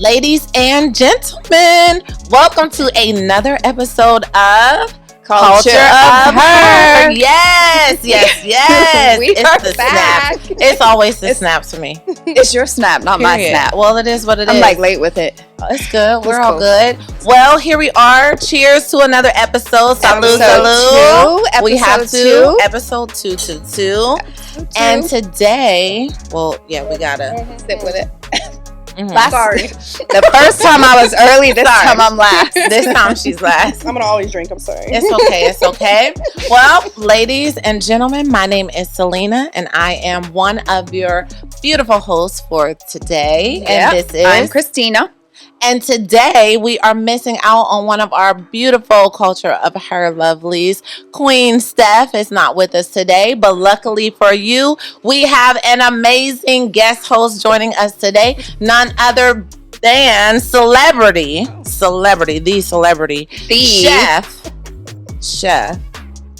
Ladies and gentlemen, welcome to another episode of Culture of of Her. Yes. We It's are the back. snap. It's always the It's- snaps for me. It's your snap, not my Period. snap. Well, it is what it is. I'm like late with it. It's good. We're It's all cool. good. Well, here we are. Cheers to another episode. Salud, Episode we have two. episode 222. And today, we gotta Sit with it. Mhm. Sorry. The first time I was early, this Sorry. time I'm last. This time she's last. I'm gonna always drink. I'm sorry. It's okay. Well, ladies and gentlemen, my name is Selena, and I am one of your beautiful hosts for today. Yep. And this is I'm Christina. And today we are missing out on one of our beautiful Culture of Her lovelies. Queen Steph is not with us today, but luckily for you, we have an amazing guest host joining us today. None other than the celebrity, Chef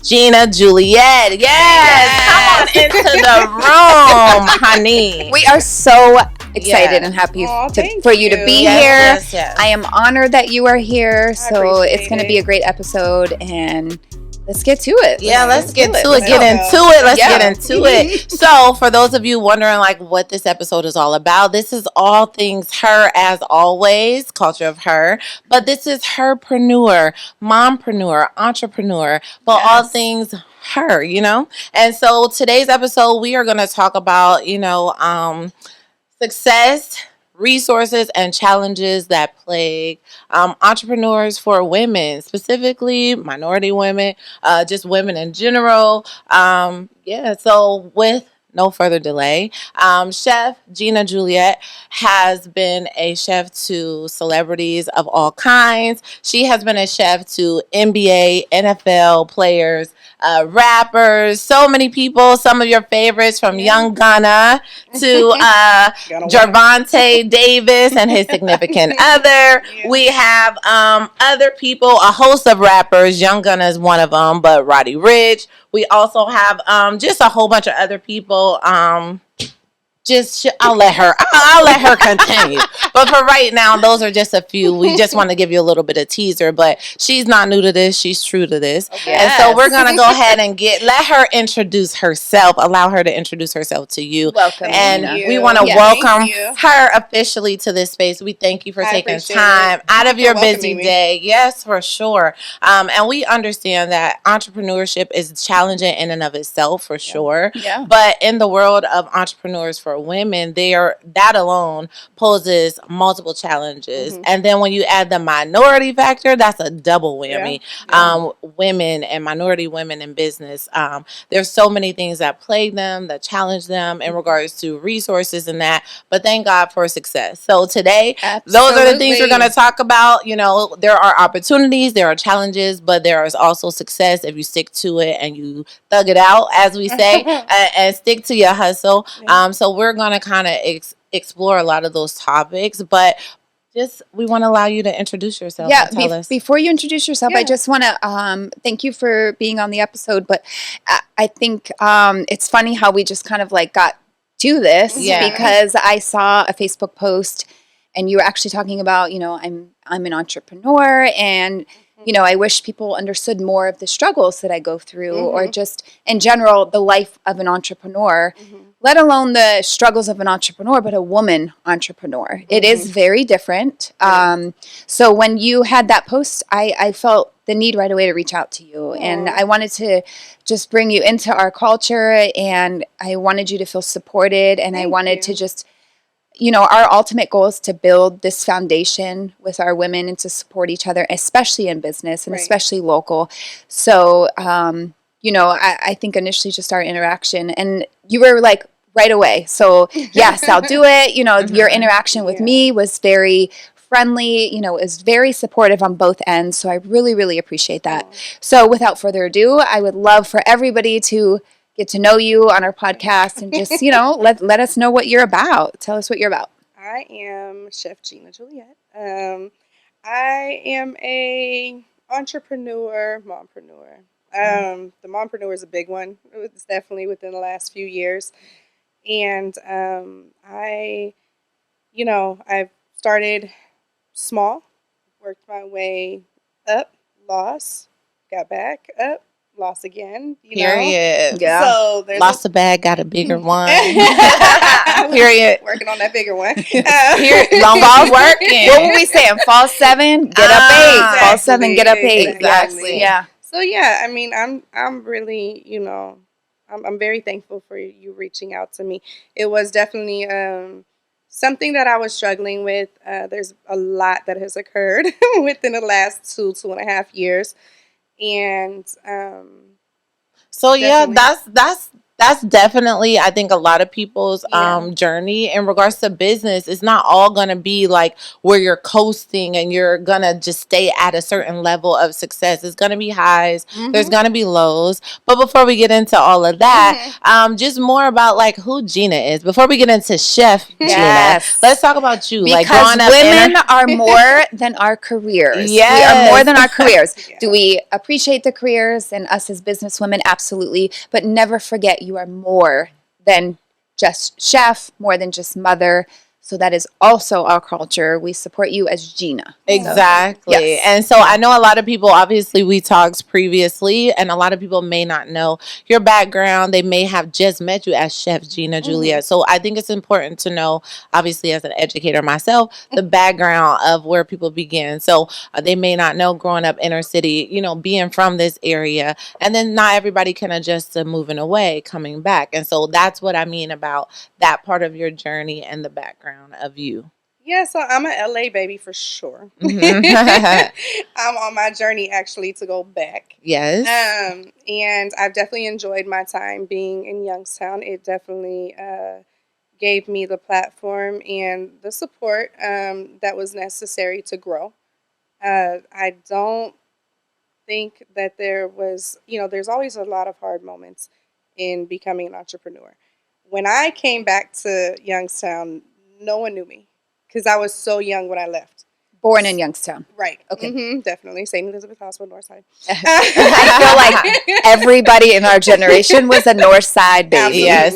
Gina Juliet. Yes. Come on into the room, honey. We are so excited and happy Aw, thank for you to be Yes, here. yes. I am honored that you are here. So appreciate it's going to it. be a great episode, and let's get to it. Yeah, let's get to it. Let's Get go. into it. Let's Yeah. get into it. So, for those of you wondering like what this episode is all about, this is all things her as always, Culture of Her. But this is herpreneur, mompreneur, entrepreneur, but all Yes. things her, And so today's episode we are going to talk about, success, resources, and challenges that plague entrepreneurs for women, specifically minority women, just women in general. So with no further delay, Chef Gina Juliet has been a chef to celebrities of all kinds. She has been a chef to NBA, NFL players, rappers, so many people. Some of your favorites from Young Gunna to Gervonta Davis and his significant other. Yeah. We have other people, a host of rappers. Young Gunna is one of them, but Roddy Ricch. We also have just a whole bunch of other people. I'll let her continue. But for right now, those are just a few. We just want to give you a little bit of teaser, but she's not new to this. She's true to this. Okay. And so we're going to go ahead and let her introduce herself, allow her to introduce herself to you. Welcome. And Thank we you. want to Yeah, welcome thank you. her officially to this space. We thank you for I taking appreciate time it. out of Thank you your for busy welcoming me. day. Yes, for sure. And we understand that entrepreneurship is challenging in and of itself, for sure. Yeah. But in the world of entrepreneurs for women, that alone poses multiple challenges. And then when you add the minority factor, that's a double whammy. Women and minority women in business, there's so many things that plague them, that challenge them in regards to resources and that. But thank God for success. So today, those are the things we're going to talk about. There are opportunities, there are challenges, but there is also success if you stick to it and you thug it out, as we say, and stick to your hustle. So we're going to kind of explore a lot of those topics, but we want to allow you to introduce yourself. Yeah, and tell us. before you introduce yourself, I Yeah. just want to thank you for being on the episode. But I think it's funny how we just kind of like got to this because I saw a Facebook post and you were actually talking about, I'm an entrepreneur and I wish people understood more of the struggles that I go through or just in general the life of an entrepreneur, let alone the struggles of an entrepreneur, but a woman entrepreneur. It is very different. So when you had that post, I felt the need right away to reach out to you. And I wanted to just bring you into our culture and I wanted you to feel supported and I wanted to just our ultimate goal is to build this foundation with our women and to support each other, especially in business and especially local. So, I think initially just our interaction and you were like right away. So yes, I'll do it. Your interaction with me was very friendly, is very supportive on both ends. So I really, really appreciate that. So without further ado, I would love for everybody to get to know you on our podcast and just, let us know what you're about. Tell us what you're about. I am Chef Gina Juliet. I am a entrepreneur, mompreneur. The mompreneur is a big one. It's definitely within the last few years. And I've started small, worked my way up, lost, got back up, lost again. Period. Yeah. So there's Lost a bag, got a bigger one. Period. Working on that bigger one. Period. Long ball working. What were we saying? Fall 7, get up 8. Fall 7, get up 8. Exactly. Yeah. So yeah, I mean, I'm really, I'm very thankful for you reaching out to me. It was definitely something that I was struggling with. There's a lot that has occurred within the last 2.5 years, and so yeah, that's definitely, I think, a lot of people's journey in regards to business. It's not all going to be like where you're coasting and you're going to just stay at a certain level of success. It's going to be highs. There's going to be lows. But before we get into all of that, just more about like who Gina is. Before we get into Chef Gina, let's talk about you. Because like women are more than our careers. Yes. We are more than our careers. Do we appreciate the careers and us as business women? Absolutely. But never forget, you are more than just chef, more than just mother. So that is also our culture. We support you as Gina. Exactly. So, yes. And so I know a lot of people, obviously we talked previously, and a lot of people may not know your background. They may have just met you as Chef Gina Juliet. So I think it's important to know, obviously as an educator myself, the background of where people begin. So they may not know growing up inner city, being from this area, and then not everybody can adjust to moving away, coming back. And so that's what I mean about that part of your journey and the background of you. Yeah, so I'm an LA baby for sure. I'm on my journey actually to go back. Yes. And I've definitely enjoyed my time being in Youngstown. It definitely gave me the platform and the support that was necessary to grow. I don't think that there was, there's always a lot of hard moments in becoming an entrepreneur. When I came back to Youngstown, no one knew me because I was so young when I left. Born in Youngstown. Right. Okay. Definitely. St. Elizabeth Hospital, Northside. I feel like everybody in our generation was a Northside baby. Yes.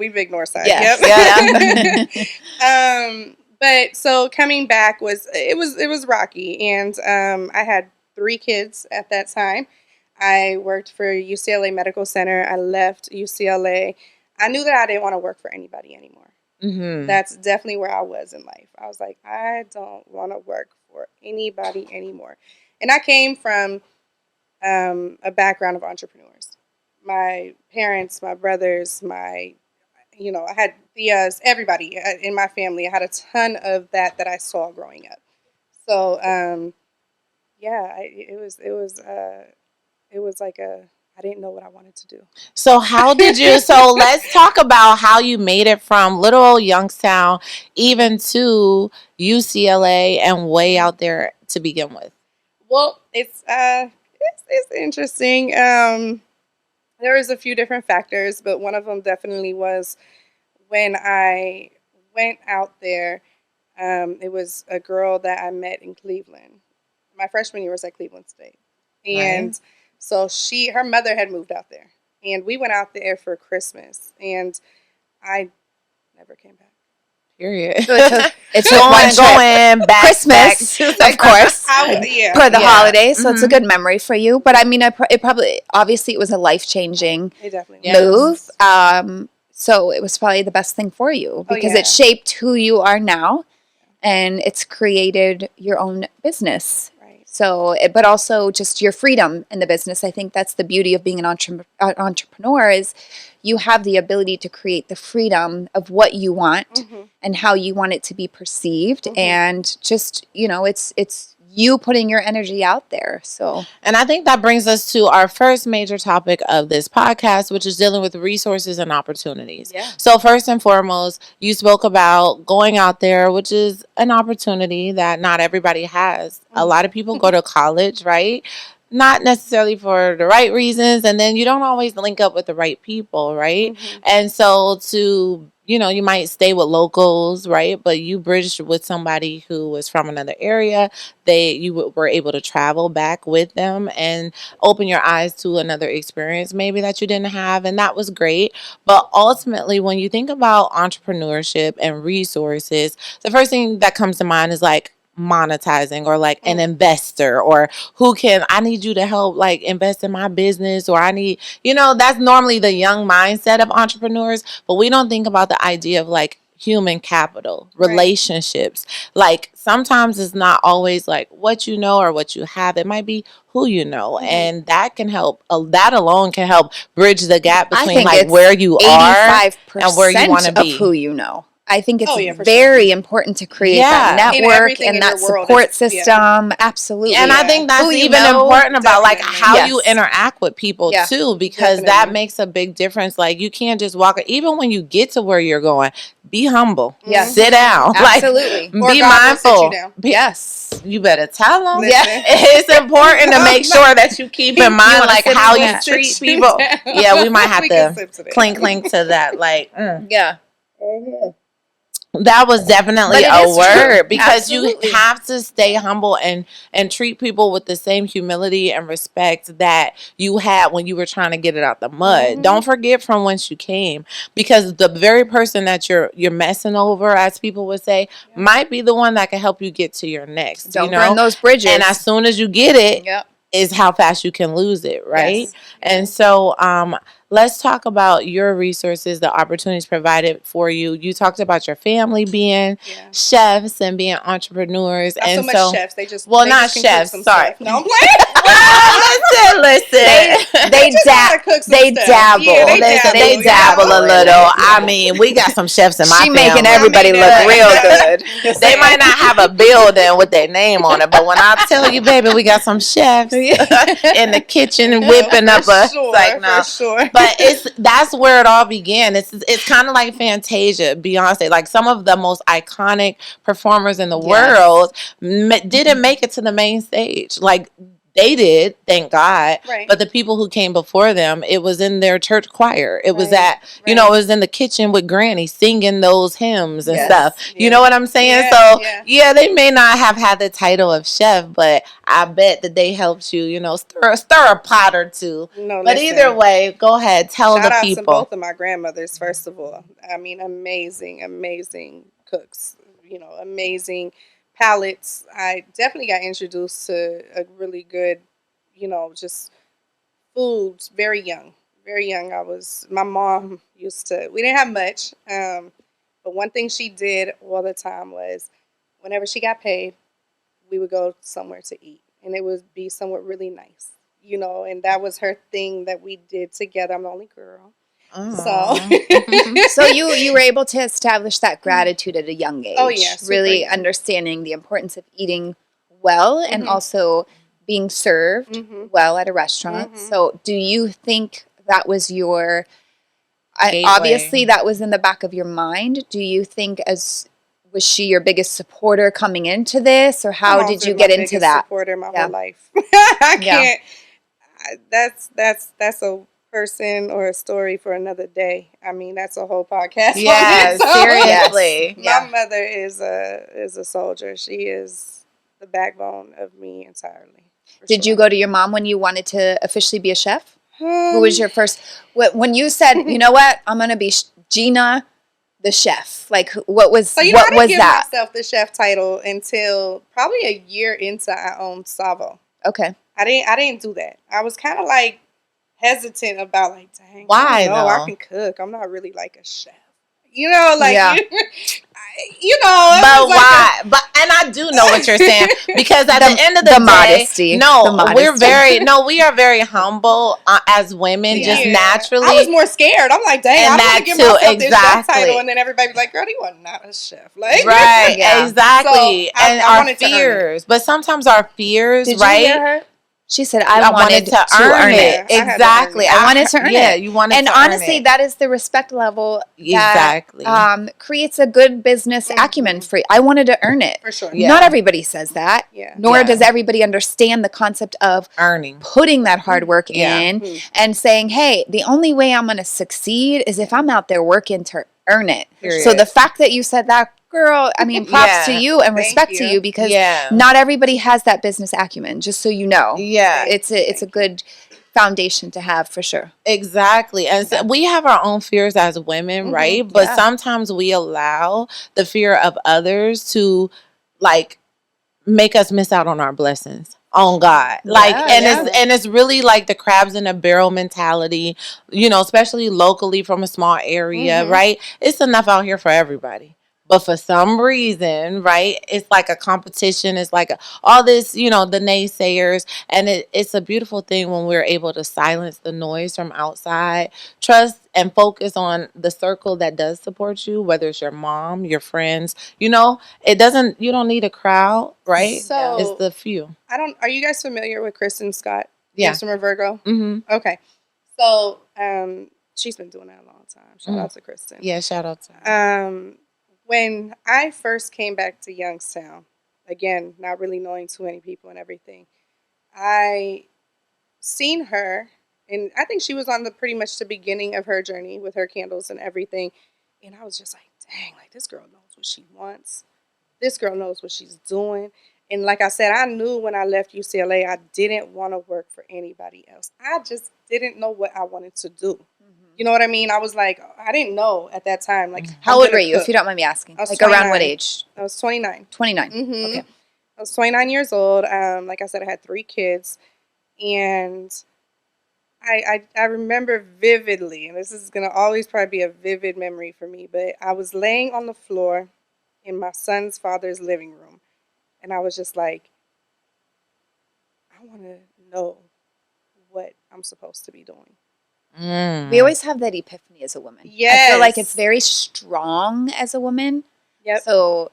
We big Northside. Yes. Yep. But so coming back was rocky, and I had 3 kids at that time. I worked for UCLA Medical Center. I left UCLA. I knew that I didn't want to work for anybody anymore. That's definitely where I was in life. I was like, I don't want to work for anybody anymore. And I came from a background of entrepreneurs. My parents, my brothers, I had everybody in my family. I had a ton of that I saw growing up. So, it was like I didn't know what I wanted to do. So how did you, so let's talk about how you made it from little old Youngstown even to UCLA and way out there to begin with. Well, it's interesting. There was a few different factors, but one of them definitely was when I went out there. It was a girl that I met in Cleveland. My freshman year was at Cleveland State, and so her mother had moved out there, and we went out there for Christmas, and I never came back. Period. So it's going back. Christmas, of course, for the holidays. So it's a good memory for you. But I mean, it probably, obviously, it was a life-changing move. So it was probably the best thing for you because it shaped who you are now, and it's created your own business. So, but also just your freedom in the business. I think that's the beauty of being an entrepreneur is you have the ability to create the freedom of what you want and how you want it to be perceived. And just, it's you putting your energy out there. So, and I think that brings us to our first major topic of this podcast, which is dealing with resources and opportunities. So first and foremost, you spoke about going out there, which is an opportunity that not everybody has. A lot of people go to college, right? Not necessarily for the right reasons, and then you don't always link up with the right people, right? And so to you might stay with locals, right? But you bridged with somebody who was from another area. Were able to travel back with them and open your eyes to another experience maybe that you didn't have, and that was great. But ultimately, when you think about entrepreneurship and resources, the first thing that comes to mind is like monetizing, or like an investor, or I need you to help like invest in my business, or I need, that's normally the young mindset of entrepreneurs. But we don't think about the idea of like human capital, relationships. Like sometimes it's not always like what you know or what you have. It might be who you know, and that can help. That alone can help bridge the gap between like where you are and where you want to be. Of who you know. I think it's very important to create that network and that support system. Absolutely. And I think that's even important about like how you interact with people too, because that makes a big difference. Like you can't just walk, even when you get to where you're going, be humble. Yes. Sit down. Absolutely. Like, be mindful. Yes. You better tell them. Yeah. It's important to make sure that you keep in mind like how you treat people. Yeah, we might have to clink to that. Like, yeah. That was definitely a word, because you have to stay humble and treat people with the same humility and respect that you had when you were trying to get it out the mud. Don't forget from whence you came, because the very person that you're messing over, as people would say, might be the one that can help you get to your next. Don't burn those bridges. And as soon as you get it, is how fast you can lose it, right? Yes. And so let's talk about your resources, the opportunities provided for you. You talked about your family being chefs and being entrepreneurs. Not and so much chefs. They just not chefs. Sorry. Stuff. No, I'm playing. Listen. They dabble. They dabble a little. I mean, we got some chefs in my family. She making everybody look real good. They might not have a building with their name on it, but when I tell you, baby, we got some chefs in the kitchen whipping up a But that's where it all began. It's kind of like Fantasia, Beyonce, like some of the most iconic performers in the world didn't make it to the main stage. Like they did, thank God. Right. But the people who came before them, it was in their church choir. It was at, it was in the kitchen with Granny singing those hymns and stuff. You know what I'm saying? Yeah, they may not have had the title of chef, but I bet that they helped you, stir a pot or two. No, but either way, go ahead, tell the people. Shout out to both of my grandmothers, first of all. I mean, amazing cooks, amazing palates. I definitely got introduced to a really good, just foods very young. My mom used to, we didn't have much, but one thing she did all the time was whenever she got paid, we would go somewhere to eat, and it would be somewhere really nice, and that was her thing that we did together. I'm the only girl. So you were able to establish that gratitude at a young age. Oh yeah, really understanding the importance of eating well and also being served well at a restaurant. So do you think that was your obviously that was in the back of your mind? Do you think was she your biggest supporter coming into this, or how did you get into that? Supporter my whole life. I can't. That's a person or a story for another day. I mean, that's a whole podcast. Yeah, seriously. My mother is a soldier. She is the backbone of me entirely. Did you go to your mom when you wanted to officially be a chef? Who was your first? When you said, you know what, I'm gonna be Gina, the chef. Like, what was I didn't give myself the chef title until probably a year into I owned Savo. Okay. I didn't do that. I was kind of like hesitant about like, dang, why? I can cook. I'm not really like a chef. But why? And I do know what you're saying, because at the end of the day, modesty. We are very humble as women, just naturally. I was more scared. I'm like, dang, I don't want to give myself this chef title, and then everybody's like, girl, you are not a chef, like right? Exactly. So and our fears, but sometimes our fears, Did right? You hear her? She said, I wanted to earn it. Exactly. I wanted to earn it. Yeah, you wanted to earn it. And honestly, that is the respect level that creates a good business acumen for you. I wanted to earn it. For sure. Yeah. Not everybody says that. Yeah. Nor does everybody understand the concept of earning. Putting that hard work in and saying, hey, the only way I'm going to succeed is if I'm out there working to earn it. Period. So the fact that you said that, girl, I mean, props to you and respect to you, because not everybody has that business acumen, just so you know. Yeah. It's a good foundation to have, for sure. Exactly. And so we have our own fears as women, right? But sometimes we allow the fear of others to like make us miss out on our blessings on God. Like, it's really like the crabs in a barrel mentality, you know, especially locally from a small area, right? It's enough out here for everybody. But for some reason, right, it's like a competition. It's like all this, you know, the naysayers. And it's a beautiful thing when we're able to silence the noise from outside, trust and focus on the circle that does support you, whether it's your mom, your friends. You know, you don't need a crowd, right? So it's the few. Are you guys familiar with Kristen Scott? Yeah. From Virgo? Mm-hmm. Okay. So, she's been doing that a long time. Shout out to Kristen. Yeah, shout out to her. When I first came back to Youngstown, again, not really knowing too many people and everything, I seen her, and I think she was on pretty much the beginning of her journey with her candles and everything. And I was just like, dang, like this girl knows what she wants. This girl knows what she's doing. And like I said, I knew when I left UCLA, I didn't want to work for anybody else. I just didn't know what I wanted to do. You know what I mean? I was like, I didn't know at that time. Like, how old were you, if you don't mind me asking? I was like 29. Around what age? I was 29. 29. Mm-hmm. Okay. I was 29 years old. Like I said, I had 3 kids. And I remember vividly, and this is going to always probably be a vivid memory for me, but I was laying on the floor in my son's father's living room. And I was just like, I want to know what I'm supposed to be doing. We always have that epiphany as a woman. Yes. I feel like it's very strong as a woman. Yep. So,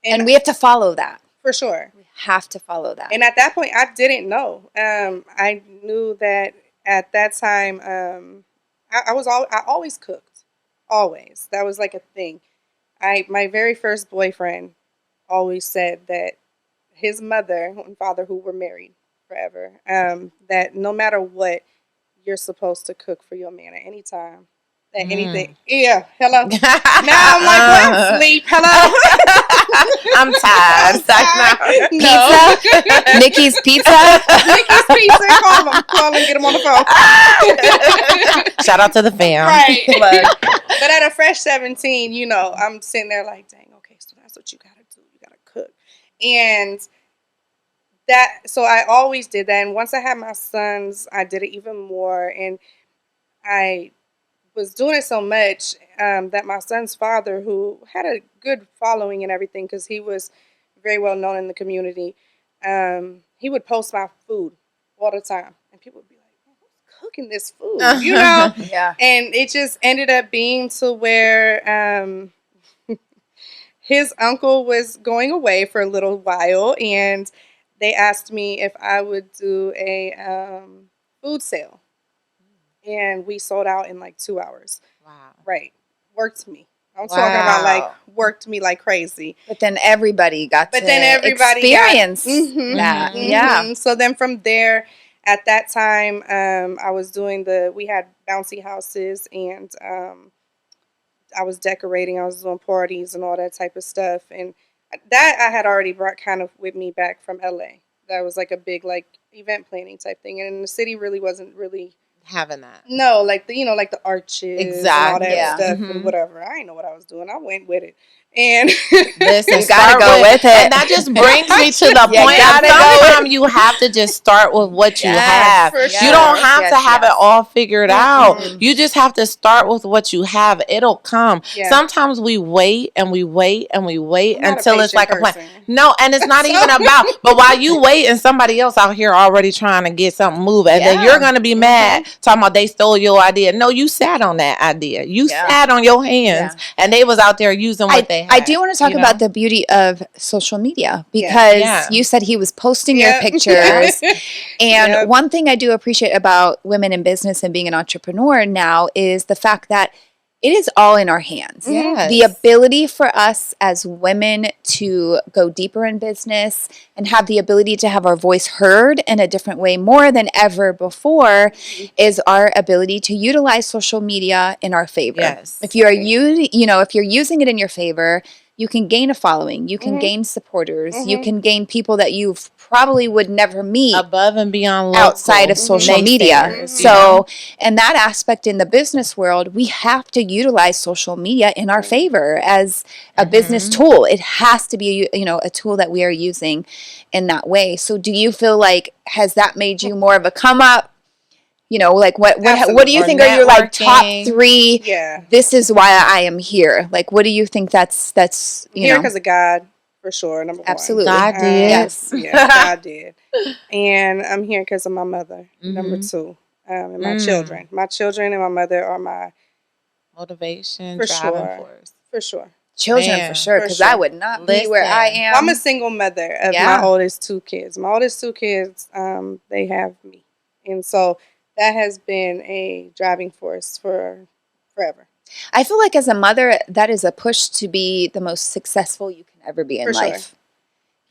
and we have to follow that. For sure. We have to follow that. And at that point, I didn't know. I knew that at that time, I always cooked. Always. That was like a thing. My very first boyfriend always said that his mother and father, who were married forever, that no matter what, you're supposed to cook for your man at any time. That anything. Yeah. Hello. Now I'm like, what? Sleep. Hello. I'm tired. No. Pizza. Nikki's Pizza. Nikki's Pizza. Call him. Get him on the phone. Shout out to the fam. Right. But at a fresh 17, you know, I'm sitting there like, dang, okay, so that's what you got to do. You got to cook. And so I always did that. And once I had my sons, I did it even more. And I was doing it so much that my son's father, who had a good following and everything, because he was very well known in the community, he would post my food all the time. And people would be like, who's cooking this food? You know? Yeah. And it just ended up being to where his uncle was going away for a little while, and they asked me if I would do a food sale. And we sold out in like 2 hours. Wow. Right. Worked me. I'm talking about like worked me like crazy. But then everybody got to experience that. Yeah. So then from there, at that time, I was doing we had bouncy houses, and I was decorating. I was doing parties and all that type of stuff. And that I had already brought kind of with me back from LA. That was like a big like event planning type thing. And the city really wasn't really having that. No, like the arches, exactly, and all that stuff and whatever. I didn't know what I was doing. I went with it, and listen, you gotta go with it. And that just brings me to the point. Sometimes you have to just start with what you have. Sure. You don't have to have it all figured out. You just have to start with what you have. It'll come. Yeah. Sometimes we wait and we wait and we wait until it's like a plan. No, and it's not even about. But while you wait, and somebody else out here already trying to get something moving, and then you're gonna be mad. Talking about they stole your idea. No, you sat on that idea. You sat on your hands, and they was out there using what they had. I do want to talk about the beauty of social media, because you said he was posting your pictures. And one thing I do appreciate about women in business and being an entrepreneur now is the fact that it is all in our hands. Yes. The ability for us as women to go deeper in business and have the ability to have our voice heard in a different way more than ever before is our ability to utilize social media in our favor. Yes. If you're if you're using it in your favor, you can gain a following, you can gain supporters, you can gain people that you probably would never meet above and beyond outside of social media. So, in that aspect in the business world, we have to utilize social media in our favor as a business tool. It has to be, a tool that we are using in that way. So, do you feel like has that made you more of a come up? Like what do you think are your like top 3? Yeah. This is why I am here. Like, what do you think that's here because of God, for sure. Number one. Absolutely. God did. Yes. Yeah, God did. And I'm here because of my mother. Number 2. And my children. My children and my mother are my motivation, for driving sure. force. For sure. Children, for sure, because I would not be where I am. I'm a single mother of my oldest 2 kids. My oldest 2 kids, they have me. And so that has been a driving force for forever. I feel like as a mother, that is a push to be the most successful you can ever be in life.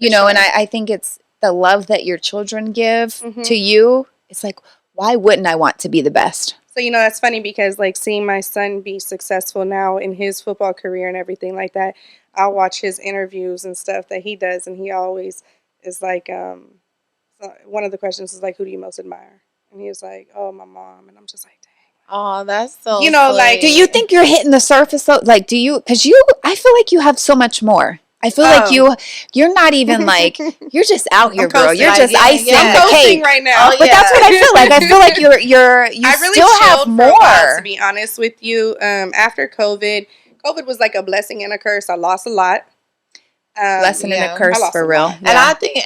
Sure. And I think it's the love that your children give to you. It's like, why wouldn't I want to be the best? So, that's funny because, like, seeing my son be successful now in his football career and everything like that, I'll watch his interviews and stuff that he does, and he always is like, one of the questions is like, who do you most admire? And he was like, oh, my mom. And I'm just like, dang. Oh, that's so sweet. Do you think you're hitting the surface? Like, do you, because I feel like you have so much more. I feel like you're not even like, you're just out here, girl. You're just icing the cake right now. But that's what I feel like. I feel like you I really still have more. For a while, to be honest with you. After COVID was like a blessing and a curse. I lost a lot. Blessing and a curse for real. And I think,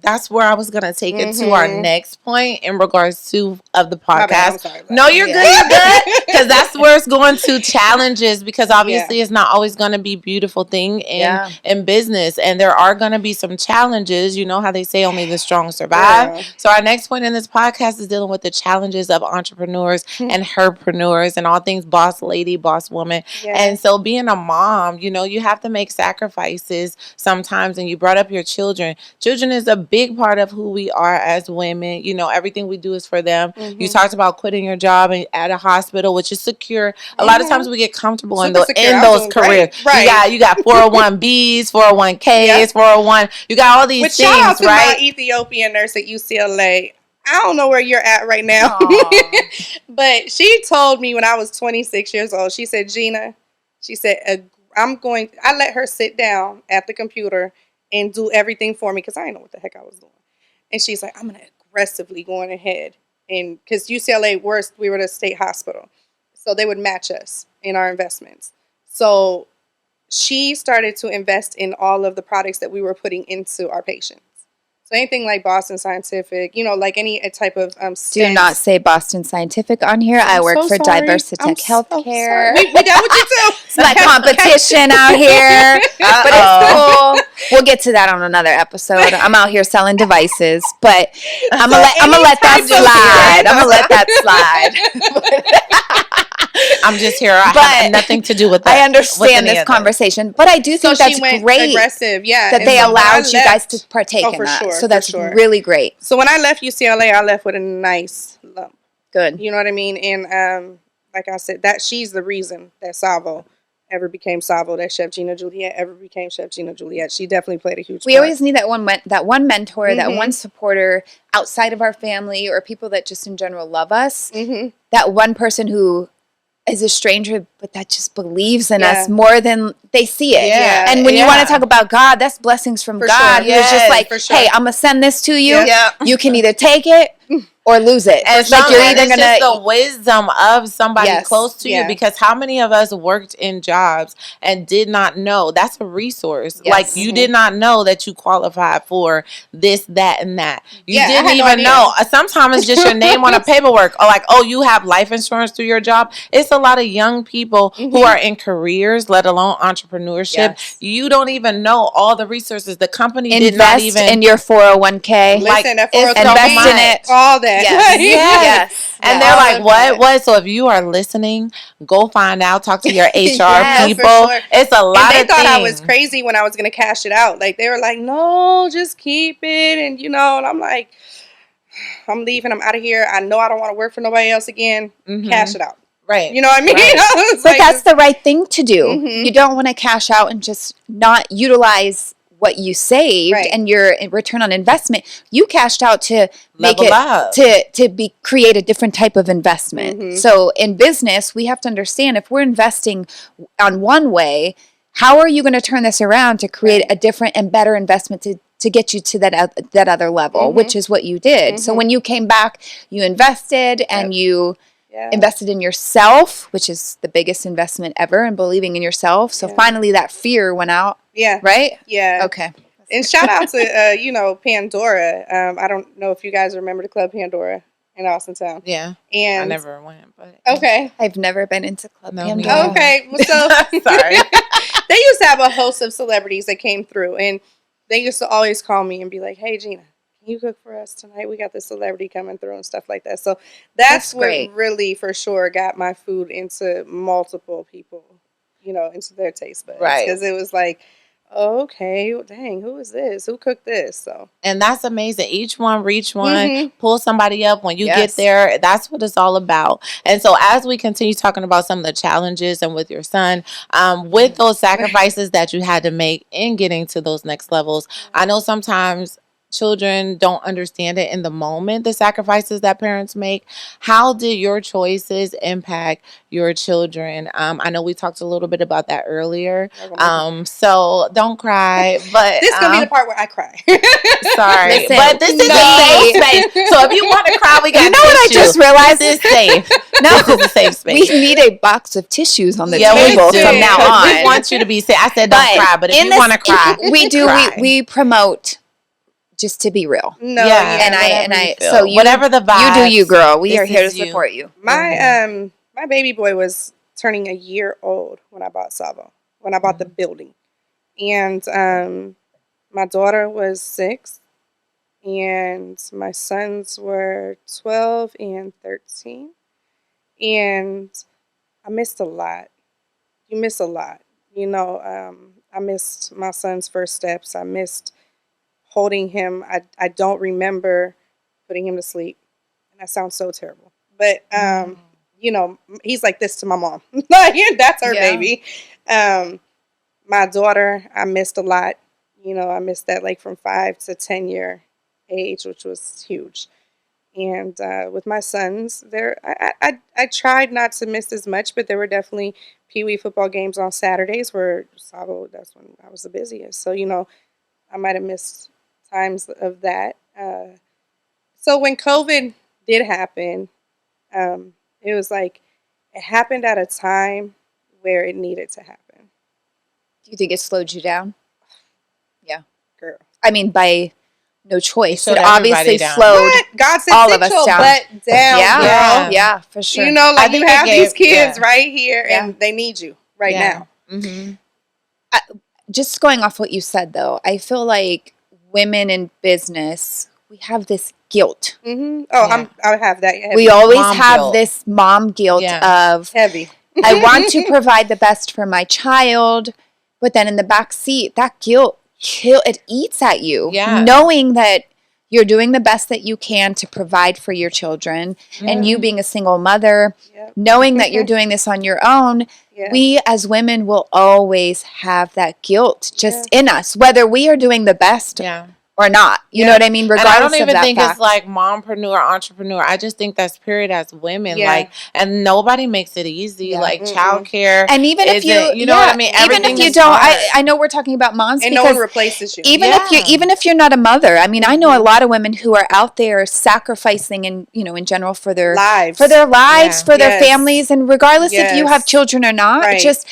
that's where I was going to take it to our next point in regards to of the podcast. No, you're good. You're good. Because that's where it's going to challenges, because obviously it's not always going to be beautiful thing in business. And there are going to be some challenges. You know how they say only the strong survive. Yeah. So our next point in this podcast is dealing with the challenges of entrepreneurs and herpreneurs and all things boss lady, boss woman. Yeah. And so being a mom, you have to make sacrifices sometimes. And you brought up your children. Children is a big part of who we are as women. Everything we do is for them. You talked about quitting your job at a hospital, which is secure. A lot of times we get comfortable in those careers. Right. You got 401bs, 401ks, 401. You got all these things, shout out to right? my Ethiopian nurse at UCLA. I don't know where you're at right now. But she told me when I was 26 years old, she said, Gina, she said, I let her sit down at the computer and do everything for me because I didn't know what the heck I was doing. And she's like, I'm going to aggressively going ahead. And because UCLA, we were at a state hospital. So they would match us in our investments. So she started to invest in all of the products that we were putting into our patients. So anything like Boston Scientific, like any type of do not say Boston Scientific on here. I work for Diversitech Healthcare. We got what you do. It's my competition out here, but it's cool. We'll get to that on another episode. I'm out here selling devices, but I'm gonna let that slide. I'm gonna let that slide. I'm just here. I have nothing to do with that. I understand this conversation, but I do think that's great. Aggressive, that they allowed you guys to partake in that. Sure, so that's really great. So when I left UCLA, I left with a nice lump. Good. You know what I mean? And like I said, that she's the reason that Salvo ever became Salvo, that Chef Gina Juliet ever became Chef Gina Juliet. She definitely played a huge part. We always need that one mentor, that one supporter outside of our family or people that just in general love us. That one person who is a stranger, but that just believes in us more than they see it. Yeah. And when you want to talk about God, that's blessings from God. Sure. Who's just like, hey, I'm going to send this to you. You can either take it or lose it. And it's like you're either going to the wisdom of somebody close to you, because how many of us worked in jobs and did not know? That's a resource. Like you did not know that you qualified for this, that, and that. You didn't even know. Sometimes it's just your name on a paperwork, or like, oh, you have life insurance through your job. It's a lot of young people who are in careers, let alone entrepreneurship. You don't even know all the resources. The company did not even in your 401k. Listen, that 401k, invest in it. All that. Yes. And they're like, what? So if you are listening, go find out, talk to your HR people. Sure. It's a lot of things. And they thought I was crazy when I was going to cash it out. Like, they were like, no, just keep it. And, and I'm like, I'm leaving. I'm out of here. I know I don't want to work for nobody else again. Cash it out. Right. You know what I mean? Right. But that's the right thing to do. You don't want to cash out and just not utilize what you saved and your return on investment. You cashed out to make it create a different type of investment. So in business, we have to understand, if we're investing on one way, how are you going to turn this around to create a different and better investment to get you to that other level, which is what you did. So when you came back, you invested and you invested in yourself, which is the biggest investment ever, and believing in yourself. So finally that fear went out. Yeah. Right? Yeah. Okay. And shout out to, Pandora. I don't know if you guys remember the Club Pandora in Austintown. Yeah. And I never went, but. Okay. I've never been into Club Pandora. Okay. Well, so. Sorry. They used to have a host of celebrities that came through, and they used to always call me and be like, hey, Gina, can you cook for us tonight? We got this celebrity coming through and stuff like that. So that's what really, for sure, got my food into multiple people, into their taste buds. Right. Because it was like, okay, dang, who is this? Who cooked this? So, and that's amazing. Each one, reach one, pull somebody up when you get there. That's what it's all about. And so as we continue talking about some of the challenges and with your son, with those sacrifices that you had to make in getting to those next levels, I know sometimes children don't understand it in the moment, the sacrifices that parents make. How did your choices impact your children? I know we talked a little bit about that earlier. So don't cry, but this is gonna be the part where I cry. Sorry. Listen, but this is a safe space. So if you want to cry, we got what I just realized? This is safe. This is a safe space. We need a box of tissues on the table from now on. We want you to be safe. I said don't cry, but if you want to cry, we promote just to be real. No, and I so whatever the vibe, you do you, girl. We are here to support you. My my baby boy was turning a year old when I bought Savo, when I bought the building, and my daughter was 6, and my sons were 12 and 13, and I missed a lot. You miss a lot, I missed my son's first steps. I missed holding him. I don't remember putting him to sleep. And that sounds so terrible. But, he's like this to my mom. That's her baby. My daughter, I missed a lot. I missed that like from 5 to 10 year age, which was huge. And with my sons, I tried not to miss as much, but there were definitely Pee Wee football games on Saturdays where Savo, that's when I was the busiest. So, I might have missed times of that. So when COVID did happen, it was like it happened at a time where it needed to happen. Do you think it slowed you down? Yeah. Girl. I mean, by no choice. It obviously slowed God said, all of us down. Butt down, girl. Yeah, for sure. Like you have these kids right here and they need you right now. Mm-hmm. Just going off what you said, though, I feel like women in business, we have this guilt. Mm-hmm. Oh, I have that. Heavy. We always have this mom guilt of heavy. I want to provide the best for my child, but then in the back seat, that guilt it eats at you, knowing that you're doing the best that you can to provide for your children, and you being a single mother, knowing that you're doing this on your own. We as women will always have that guilt just in us, whether we are doing the best or not. You know what I mean? Regardless and I don't even think fact. it's like mompreneur, entrepreneur. I just think that's period as women. Like, and nobody makes it easy. Like childcare. And even if you know what I mean? Even if you don't, I know we're talking about moms and because no one replaces you. Even if you're not a mother, I mean, I know a lot of women who are out there sacrificing and, in general for their lives, for their families. And regardless if you have children or not, just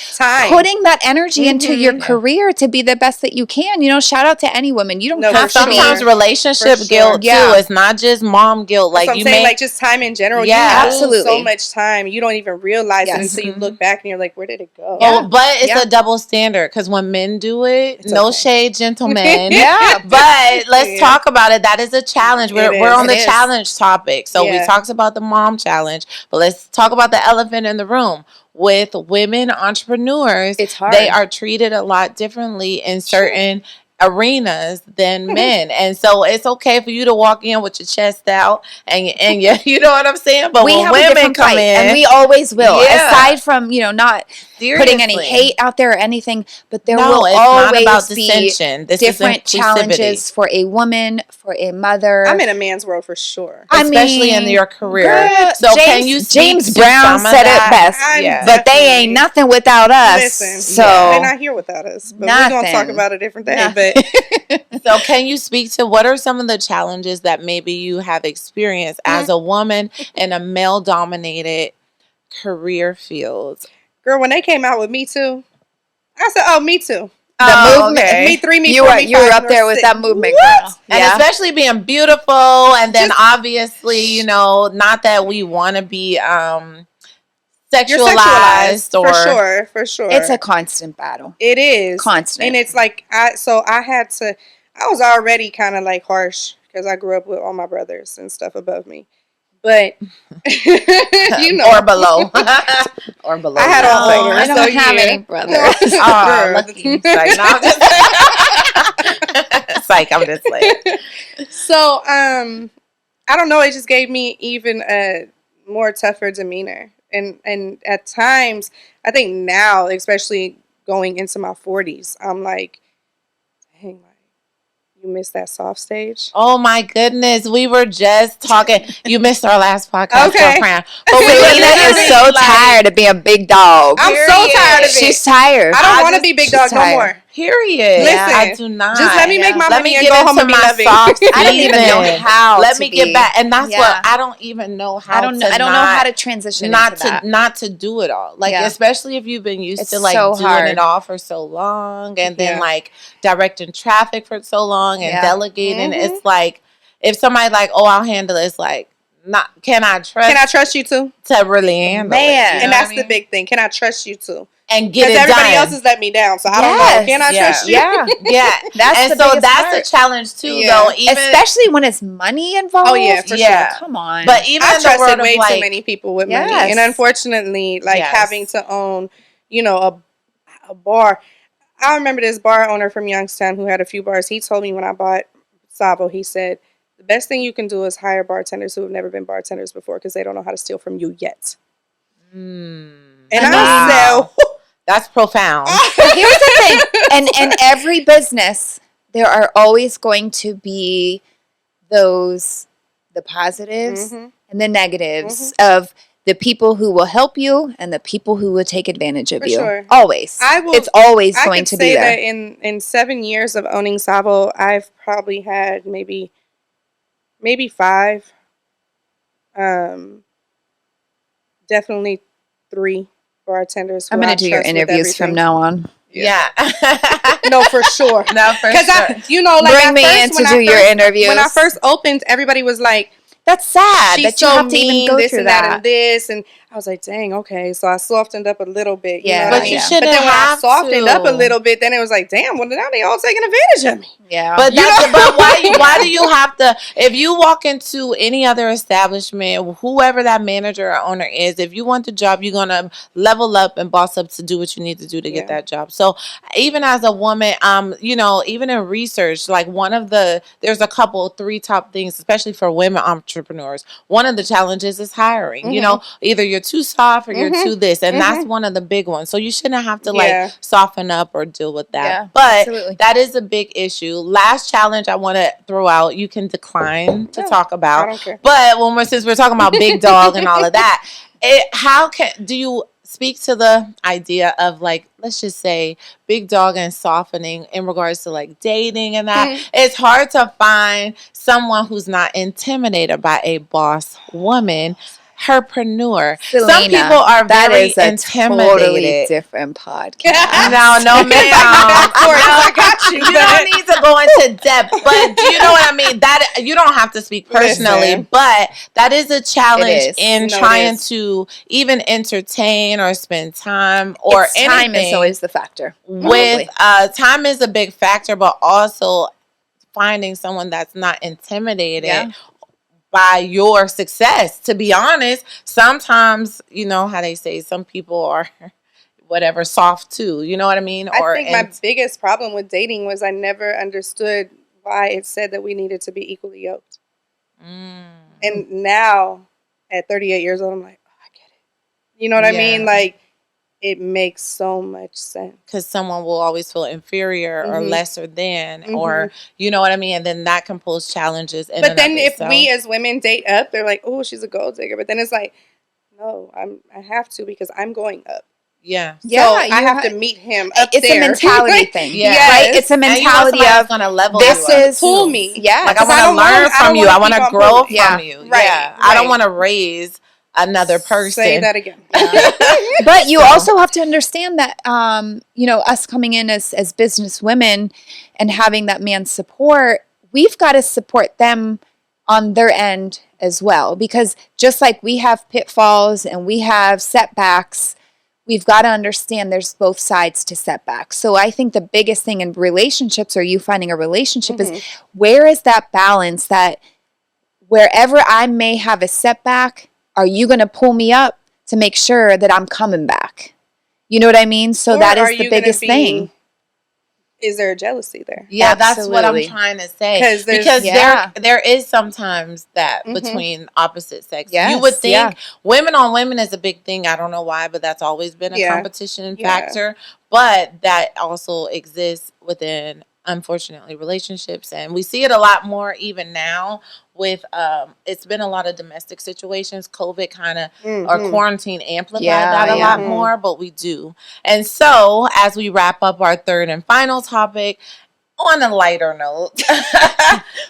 putting that energy into your career to be the best that you can. Shout out to any woman. You don't have sometimes relationship guilt too. It's not just mom guilt. Like you saying, like just time in general. Yeah, you lose so much time. You don't even realize it until you look back and you're like, where did it go? Oh, but it's a double standard because when men do it, it's no shade, gentlemen. But let's talk about it. That is a challenge. We're on the challenge topic. So we talked about the mom challenge, but let's talk about the elephant in the room. With women entrepreneurs, it's hard. They are treated a lot differently in certain arenas than men, and so it's okay for you to walk in with your chest out and you know what I'm saying. But when women come in, and we always will, aside from not putting any hate out there or anything, but there will always be different challenges for a woman, for a mother. I'm in a man's world for sure, especially in your career. So James Brown said it best, but they ain't nothing without us. Listen, so they're not here without us, but we're gonna talk about a different day. But so can you speak to what are some of the challenges that maybe you have experienced as a woman in a male dominated career field? Girl, when they came out with Me Too, I said, oh, Me Too. The movement, Me 3, Me 4, Me 5. You were up there with that movement, girl. And especially being beautiful, and then obviously, not that we want to be sexualized or for sure. It's a constant battle. It is constant, and it's like I was already kind of like harsh because I grew up with all my brothers and stuff above me, but or below. Or below. I had all brothers. I don't have any brothers. Lucky. Sorry, Psych, I'm just like. So I don't know. It just gave me even a more tougher demeanor. And at times, I think now, especially going into my 40s, I'm like, dang, like, you missed that soft stage. Oh my goodness, we were just talking. You missed our last podcast, girlfriend. But Selena is so tired of being a big dog. I'm so tired of it. She's tired. I don't want to be big dog no more. Period. Listen, I do not. Just let me make my money and go home and be loving. I don't even know how. Let me get back, and that's what I don't even know how. I don't know how to transition. Not to do it all. Like especially if you've been used to like doing it all for so long, and then like directing traffic for so long and delegating. It's like if somebody like, oh, I'll handle it. It's like, not. Can I trust you to really handle it? And that's the big thing. Can I trust you to? And get it done. Everybody else has let me down, so I don't know. Can I trust you? Yeah. That's a challenge too, though. Even especially when it's money involved. Oh yeah, for sure. Come on. But even I trusted way too many people with money, and unfortunately, like having to own, a bar. I remember this bar owner from Youngstown who had a few bars. He told me when I bought Savo, he said, the best thing you can do is hire bartenders who have never been bartenders before because they don't know how to steal from you yet. And I said, that's profound. Here's the thing. And every business, there are always going to be the positives and the negatives of the people who will help you and the people who will take advantage of you. Sure. Always. It's always going to be there. I could say that in 7 years of owning Savo, I've probably had maybe 5. Definitely 3 bartenders. I'm going to do your interviews from now on. Yeah. No, for sure. No, for sure. Bring me in to do your interviews. When I first opened, everybody was like, that's sad that you have to even go this through and that and this. And I was like, dang, okay. So I softened up a little bit. You know but you shouldn't. But then when I softened up a little bit, then it was like, damn, well, now they all taking advantage of me. Yeah. But why do you have to, if you walk into any other establishment, whoever that manager or owner is, if you want the job, you're going to level up and boss up to do what you need to do to get that job. So even as a woman, even in research, like there's a couple, 3 top things, especially for women entrepreneurs. One of the challenges is hiring. Either you're too soft or you're too this, and that's one of the big ones. So you shouldn't have to like soften up or deal with that. Yeah, but absolutely. That is a big issue. Last challenge I want to throw out, you can decline to talk about. I don't care. But since we're talking about big dog and all of that, do you speak to the idea of like, let's just say big dog and softening in regards to like dating and that? It's hard to find someone who's not intimidated by a boss woman. herpreneur. Selena, some people are that very is a intimidated. totally different podcast. No, ma'am. Of course, I got you. You don't need to go into depth, but do you know what I mean? That you don't have to speak personally, Listen. but that is a challenge It is. in No, it trying is. to even entertain or spend time or It's anything. time is always the factor. With time is a big factor, but also finding someone that's not intimidated by your success. To be honest, sometimes you know how they say some people are whatever soft too. You know what I mean? I think my biggest problem with dating was I never understood why it said that we needed to be equally yoked. And now, at 38 years old, I'm like, oh, I get it. You know what I mean? Like, it makes so much sense. Because someone will always feel inferior or lesser than, or you know what I mean? And then that can pose challenges. But then if we as women date up, they're like, oh, she's a gold digger. But then it's like, no, I have to because I'm going up. Yeah. So I have to meet him up it's there. a mentality thing. Yes. Right? It's a mentality of going to level this you up. is pull me. Yeah. Like I want to learn from you. I want to grow from you. Right. Yeah. I don't want to raise another person. Say that again. But you also have to understand that, you know, us coming in as business women and having that man's support, we've got to support them on their end as well. Because just like we have pitfalls and we have setbacks, we've got to understand there's both sides to setbacks. So I think the biggest thing in relationships, or you finding a relationship, is where is that balance that wherever I may have a setback, are you going to pull me up to make sure that I'm coming back? You know what I mean? So Or that are is the you biggest gonna be- thing. Is there a jealousy there? Yeah, that's what I'm Absolutely. trying to say. 'Cause there's- Because Yeah. there is sometimes that between opposite sex. Yes, You would think yeah. women on women is a big thing. I don't know why, but that's always been a Yeah. competition Yeah. factor. But that also exists within, unfortunately, relationships. And we see it a lot more even now with it's been a lot of domestic situations. COVID kind of or quarantine amplified that a lot more, but we do. And so as we wrap up our third and final topic, on a lighter note,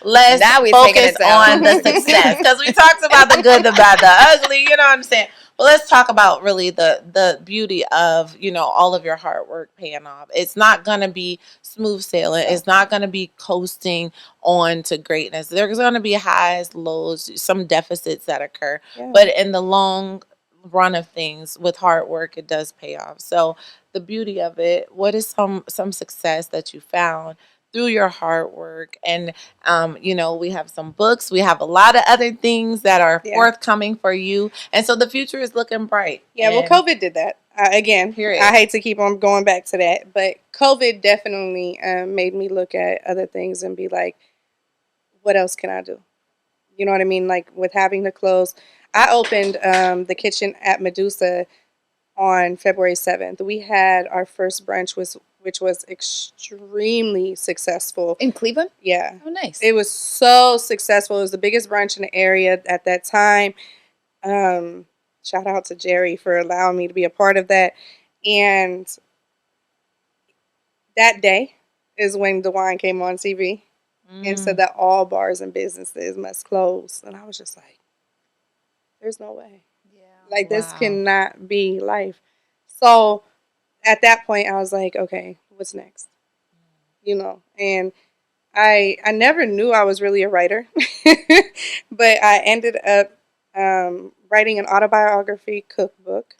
let's Now we taking focus it down. on the success, because we talked about the good, the bad, the ugly. You know what I'm saying? But let's talk about really the beauty of, you know, all of your hard work paying off. It's not gonna be smooth sailing. It's not gonna be coasting on to greatness. There's gonna be highs, lows, some deficits that occur. Yeah. But in the long run of things, with hard work, it does pay off. So the beauty of it, what is some success that you found through your hard work? And you know, we have some books, we have a lot of other things that are forthcoming for you, and so the future is looking bright. Yeah, well, COVID did that. Again, Period. I hate to keep on going back to that, but COVID definitely made me look at other things and be like, what else can I do? You know what I mean? Like with having to close. I opened the kitchen at Medusa on February 7th. We had our first brunch, which was extremely successful. In Cleveland? Yeah. Oh, nice. It was so successful. It was the biggest brunch in the area at that time. Shout out to Jerry for allowing me to be a part of that. And that day is when DeWine came on TV and said that all bars and businesses must close. And I was just like, there's no way. Like, this cannot be life. So at that point, I was like, okay, what's next? You know, and I never knew I was really a writer, but I ended up writing an autobiography cookbook.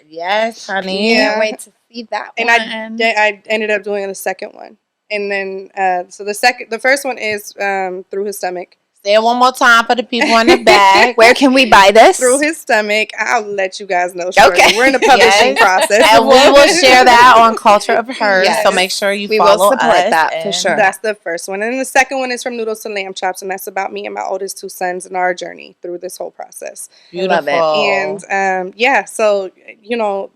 Yes, honey. Can't wait to see that and one. I ended up doing a second one. And then, so the first one is Through His Stomach. Say it one more time for the people in the back. Where can we buy this? Through His Stomach. I'll let you guys know shortly. Okay. We're in the publishing process. And we will share that on Culture of Her. Yes. So make sure you We follow will support us, that for sure. That's the first one. And then the second one is From Noodles to Lamb Chops. And that's about me and my oldest two sons and our journey through this whole process. Beautiful. Love it. And yeah, so, you know,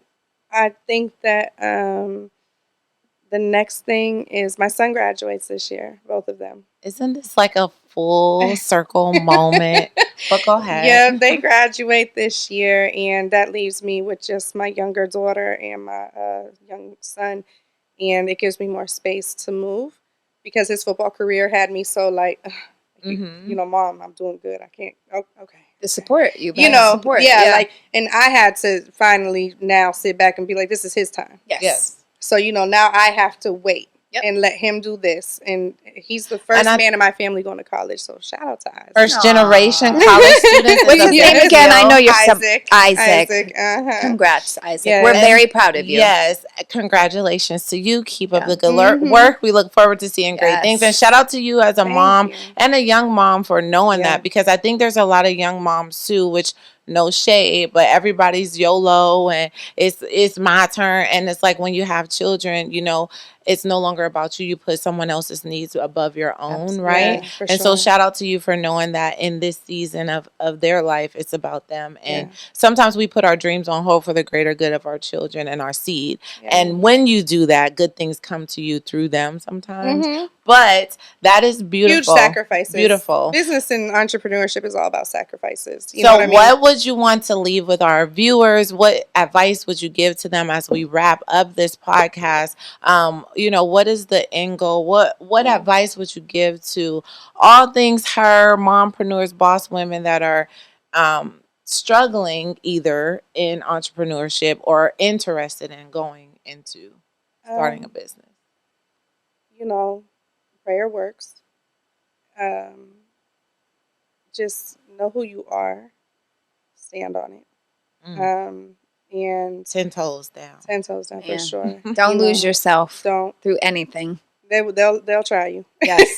I think that the next thing is my son graduates this year, both of them. Isn't this like a full circle moment? But go ahead. Yeah, they graduate this year, and that leaves me with just my younger daughter and my young son, and it gives me more space to move because his football career had me so like, you know, Mom, I'm doing good. I can't. Oh, okay, the support. You know, support. Yeah, like, and I had to finally now sit back and be like, this is his time. Yes. So, you know, now I have to wait. Yep. And let him do this. And he's the first man in my family going to college. So shout out to Isaac. First generation college students. What's his name again? I know you're Isaac. Isaac. Congrats, Isaac. Yeah. We're very proud of you. Yes. Congratulations to you. Keep up the good work. We look forward to seeing great things. And shout out to you as a mom and a young mom for knowing that, because I think there's a lot of young moms too, which no shade, but everybody's YOLO and it's my turn. And it's like when you have children, you know, it's no longer about you. You put someone else's needs above your own, right? Yeah, and so shout out to you for knowing that in this season of their life, it's about them. And sometimes we put our dreams on hold for the greater good of our children and our seed. Yeah. And when you do that, good things come to you through them sometimes. But that is beautiful. Huge sacrifices. Beautiful. Business and entrepreneurship is all about sacrifices. You know what would you want to leave with our viewers? What advice would you give to them as we wrap up this podcast? You know, what is the end goal? What advice would you give to all things mompreneurs, boss women that are struggling either in entrepreneurship or interested in going into starting a business? You know, prayer works. Just know who you are. Stand on it. And 10 toes down. 10 toes down for sure. Don't lose yourself. Don't through anything. They'll try you. Yes,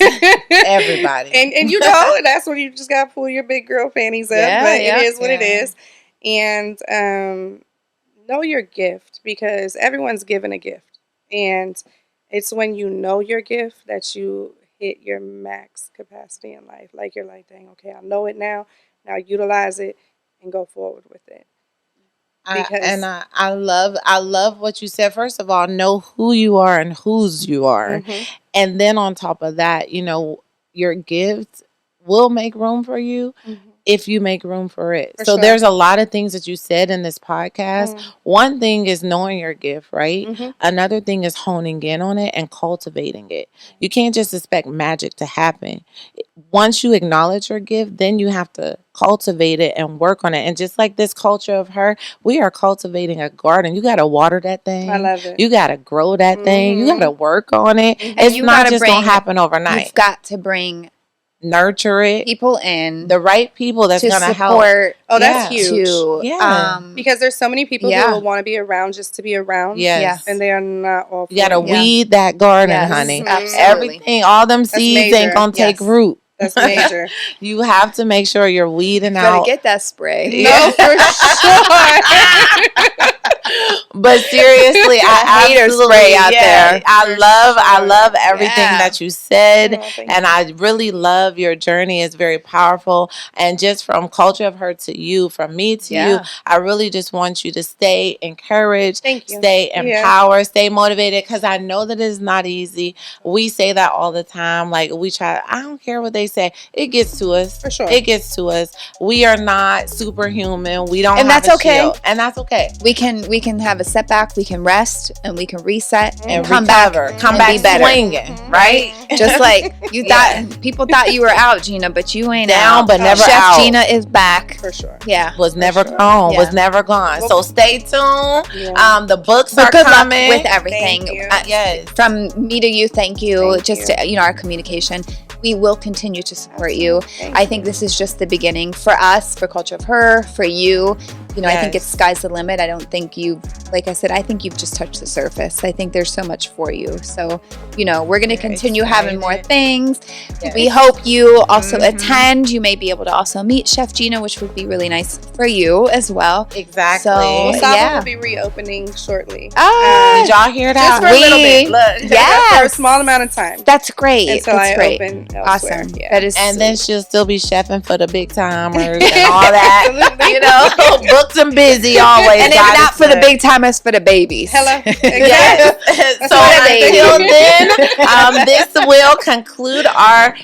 everybody. And you know that's when you just gotta pull your big girl panties up. But it is what it is. And know your gift, because everyone's given a gift, and it's when you know your gift that you hit your max capacity in life. Like you're like, dang, okay, I know it now. Now utilize it and go forward with it. I love what you said. First of all, know who you are and whose you are. And then on top of that, you know, your gift will make room for you if you make room for it. So there's a lot of things that you said in this podcast. One thing is knowing your gift, right? Another thing is honing in on it and cultivating it. You can't just expect magic to happen. Once you acknowledge your gift, then you have to cultivate it and work on it. And just like this culture of her, we are cultivating a garden. You got to water that thing. I love it. You got to grow that thing. You got to work on it. It's not just going to happen overnight. You've got to bring nurture it, people in, the right people that's going to help. Oh, that's huge. Because there's so many people who will want to be around just to be around. Yes. And they are not all. You got to weed that garden, honey. Absolutely. Everything, all them seeds ain't going to take root. That's major. You have to make sure you're weeding out. Better get that spray. No, for sure. But seriously, I hater spray out there. I love everything that you said, and I really love your journey. It's very powerful, and just from culture of her to you, from me to you, I really just want you to stay encouraged, stay empowered, stay motivated, because I know that it's not easy. We say that all the time. Like we try. I don't care what they say. It gets to us. For sure. It gets to us. We are not superhuman. We don't. And have that's okay. Shield, and that's okay. We can have a setback. We can rest and we can reset and come recover. Back come back swinging, right? Just like you thought. People thought you were out, Gina, but you ain't down, out. but never Chef out. Gina is back for sure. Yeah, was never gone. Yeah. Was never gone. So stay tuned. Yeah. The books but are good coming luck with everything. Yes. From me to you, thank you. Our communication. We will continue to support you. I think this is just the beginning for us, for Culture of Her, for you. You know, I think it's sky's the limit. I don't think like I said, I think you've just touched the surface. I think there's so much for you. So, you know, we're going to continue having more things. Yes. We hope you also attend. You may be able to also meet Chef Gina, which would be really nice for you as well. Exactly. So, Saba will be reopening shortly. Did y'all hear that? Just for a little bit. Look, for a small amount of time. That's great. Until I open elsewhere. Awesome. Yeah. That is and then she'll still be chefing for the big timers and all that. Absolutely. You know, books and I'm busy always. And if not for the big time, it's for the babies. Hello. Yes. So until then, this will conclude our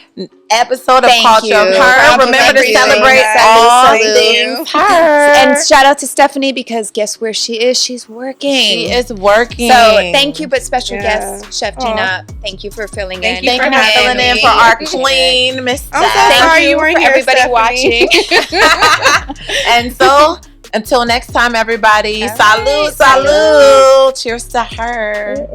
episode of Culture of Her. Remember to celebrate all things her. And shout out to Stephanie, because guess where she is? She's working. She is working. So thank you, but special guest, Chef Gina. Thank you for filling in. Thank you for filling in for our queen, Miss Steph. I'm so sorry you weren't for here, everybody watching. And so, until next time, everybody. Salud, salud. salud. Cheers to her.